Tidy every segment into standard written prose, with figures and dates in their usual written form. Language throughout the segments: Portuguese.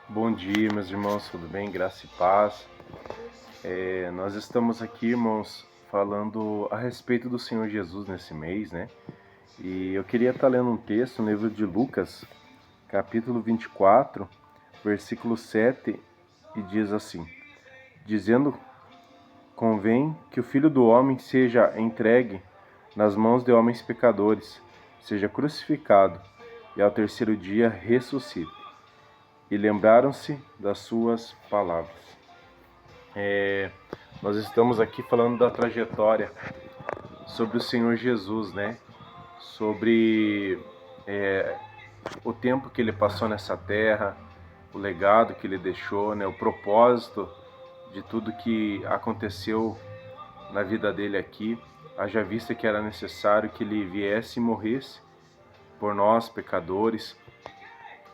Bom dia, meus irmãos, tudo bem? Graça e paz. Nós estamos aqui, irmãos, falando a respeito do Senhor Jesus nesse mês, né? E eu queria estar lendo um texto no livro de Lucas, capítulo 24, versículo 7, e diz assim: Dizendo, convém que o Filho do Homem seja entregue nas mãos de homens pecadores, seja crucificado, e ao terceiro dia ressuscite. E lembraram-se das suas palavras. Nós estamos aqui falando da trajetória sobre o Senhor Jesus, né? Sobre o tempo que ele passou nessa terra, o legado que ele deixou, né? O propósito de tudo que aconteceu na vida dele aqui, haja vista que era necessário que ele viesse e morresse por nós, pecadores.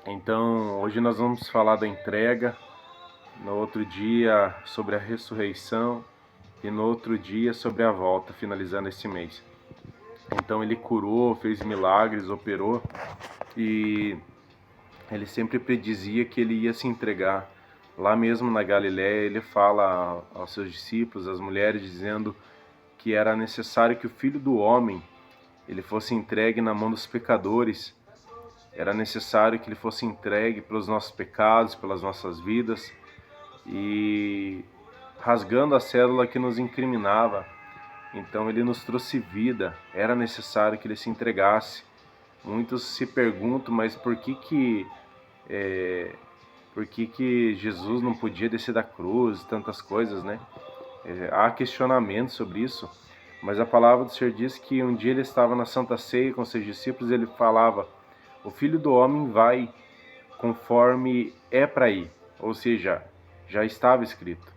Então, hoje nós vamos falar da entrega, no outro dia sobre a ressurreição e no outro dia sobre a volta, finalizando esse mês. Então ele curou, fez milagres, operou e ele sempre predizia que ele ia se entregar. Lá mesmo na Galiléia ele fala aos seus discípulos, às mulheres, dizendo que era necessário que o Filho do Homem ele fosse entregue na mão dos pecadores. Era necessário que ele fosse entregue pelos nossos pecados, pelas nossas vidas, e rasgando a célula que nos incriminava. Então ele nos trouxe vida, era necessário que ele se entregasse. Muitos se perguntam, mas por que Jesus não podia descer da cruz, tantas coisas, né? Há questionamentos sobre isso, mas a palavra do Senhor diz que um dia ele estava na Santa Ceia com seus discípulos e ele falava: o Filho do Homem vai conforme é para ir, ou seja, já estava escrito.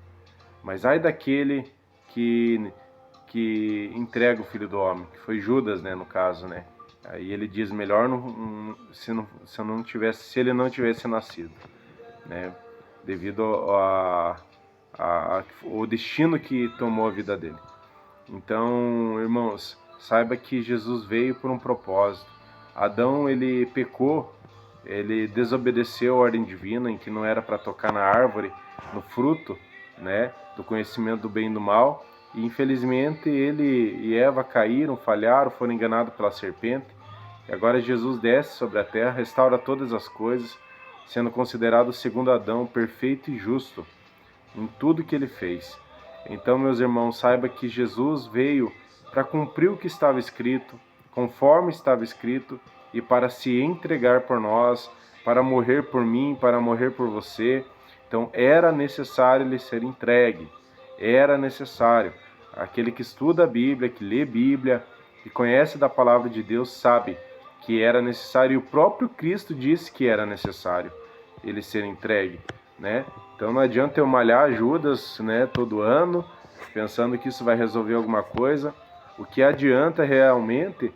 Mas ai daquele que entrega o Filho do Homem, que foi Judas, né, no caso, né? Aí ele diz: melhor se ele não tivesse nascido, né? Devido ao destino que tomou a vida dele. Então, irmãos, saiba que Jesus veio por um propósito. Adão, ele pecou, ele desobedeceu a ordem divina em que não era para tocar na árvore, no fruto, né, do conhecimento do bem e do mal. E infelizmente ele e Eva caíram, falharam, foram enganados pela serpente. E agora Jesus desce sobre a terra, restaura todas as coisas, sendo considerado o segundo Adão, perfeito e justo em tudo que ele fez. Então, meus irmãos, saiba que Jesus veio para cumprir o que estava escrito, conforme estava escrito, e para se entregar por nós, para morrer por mim, para morrer por você. Então, era necessário ele ser entregue. Era necessário. Aquele que estuda a Bíblia, que lê a Bíblia, que conhece da palavra de Deus, sabe que era necessário, e o próprio Cristo disse que era necessário ele ser entregue, né? Então não adianta eu malhar Judas, né, todo ano, pensando que isso vai resolver alguma coisa. O que adianta realmente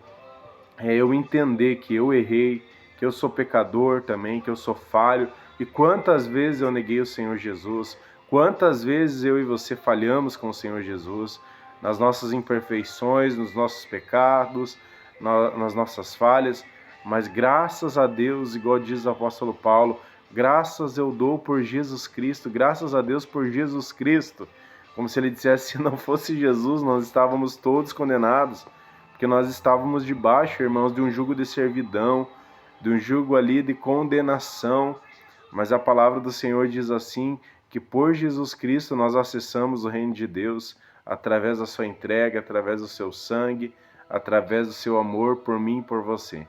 é eu entender que eu errei, que eu sou pecador também, que eu sou falho. E quantas vezes eu neguei o Senhor Jesus, quantas vezes eu e você falhamos com o Senhor Jesus, nas nossas imperfeições, nos nossos pecados, nas nossas falhas. Mas graças a Deus, igual diz o apóstolo Paulo, graças eu dou por Jesus Cristo, graças a Deus por Jesus Cristo. Como se ele dissesse: se não fosse Jesus, nós estávamos todos condenados, porque nós estávamos debaixo, irmãos, de um jugo de servidão, de um jugo ali de condenação. Mas a palavra do Senhor diz assim, que por Jesus Cristo nós acessamos o reino de Deus, através da sua entrega, através do seu sangue, através do seu amor por mim e por você.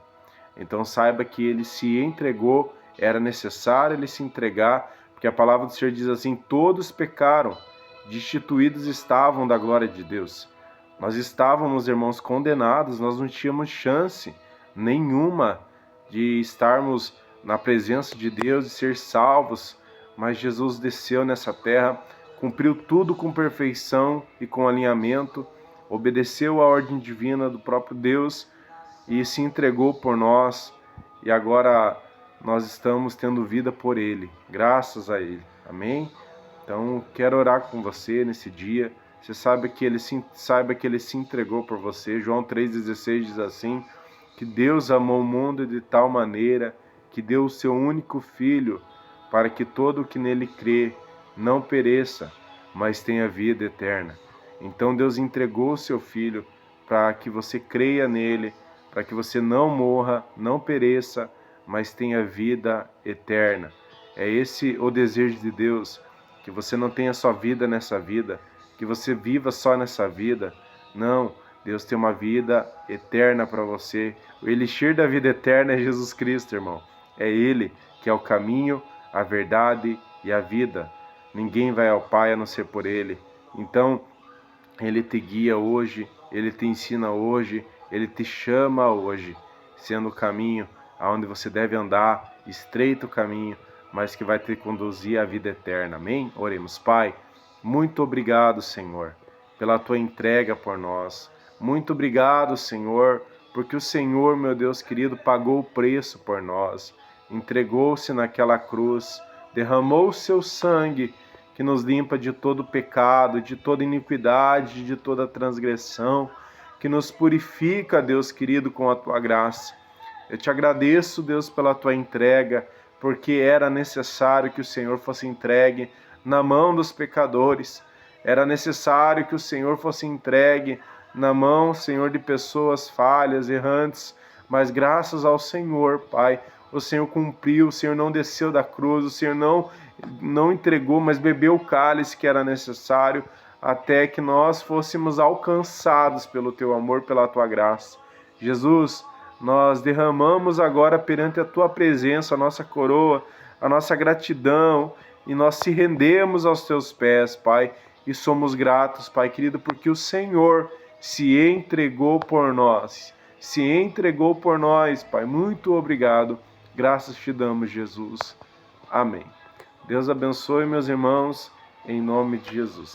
Então saiba que ele se entregou, era necessário ele se entregar, porque a palavra do Senhor diz assim: todos pecaram, destituídos estavam da glória de Deus. Nós estávamos, irmãos, condenados, nós não tínhamos chance nenhuma de estarmos na presença de Deus e ser salvos, mas Jesus desceu nessa terra, cumpriu tudo com perfeição e com alinhamento, obedeceu à ordem divina do próprio Deus e se entregou por nós, e agora nós estamos tendo vida por Ele, graças a Ele. Amém? Então, quero orar com você nesse dia. Você saiba que Ele se entregou por você. João 3,16 diz assim, que Deus amou o mundo de tal maneira que deu o seu único Filho, para que todo o que nele crê não pereça, mas tenha vida eterna. Então Deus entregou o seu Filho para que você creia nele, para que você não morra, não pereça, mas tenha vida eterna. É esse o desejo de Deus, que você não tenha só vida nessa vida, que você viva só nessa vida. Não, Deus tem uma vida eterna para você. O elixir da vida eterna é Jesus Cristo, irmão. É Ele que é o caminho, a verdade e a vida. Ninguém vai ao Pai a não ser por Ele. Então, Ele te guia hoje, Ele te ensina hoje, Ele te chama hoje, sendo o caminho aonde você deve andar, estreito o caminho, mas que vai te conduzir à vida eterna. Amém? Oremos. Pai, muito obrigado, Senhor, pela Tua entrega por nós. Muito obrigado, Senhor, porque o Senhor, meu Deus querido, pagou o preço por nós, entregou-se naquela cruz, derramou o seu sangue, que nos limpa de todo pecado, de toda iniquidade, de toda transgressão, que nos purifica, Deus querido, com a Tua graça. Eu te agradeço, Deus, pela Tua entrega, porque era necessário que o Senhor fosse entregue na mão dos pecadores. Era necessário que o Senhor fosse entregue na mão, Senhor, de pessoas falhas, errantes, mas graças ao Senhor, Pai, o Senhor cumpriu, o Senhor não desceu da cruz, o Senhor não entregou, mas bebeu o cálice que era necessário, até que nós fôssemos alcançados pelo Teu amor, pela Tua graça. Jesus, nós derramamos agora perante a Tua presença a nossa coroa, a nossa gratidão, e nós se rendemos aos Teus pés, Pai, e somos gratos, Pai querido, porque o Senhor se entregou por nós, Pai. Muito obrigado. Graças te damos, Jesus. Amém. Deus abençoe, meus irmãos, em nome de Jesus.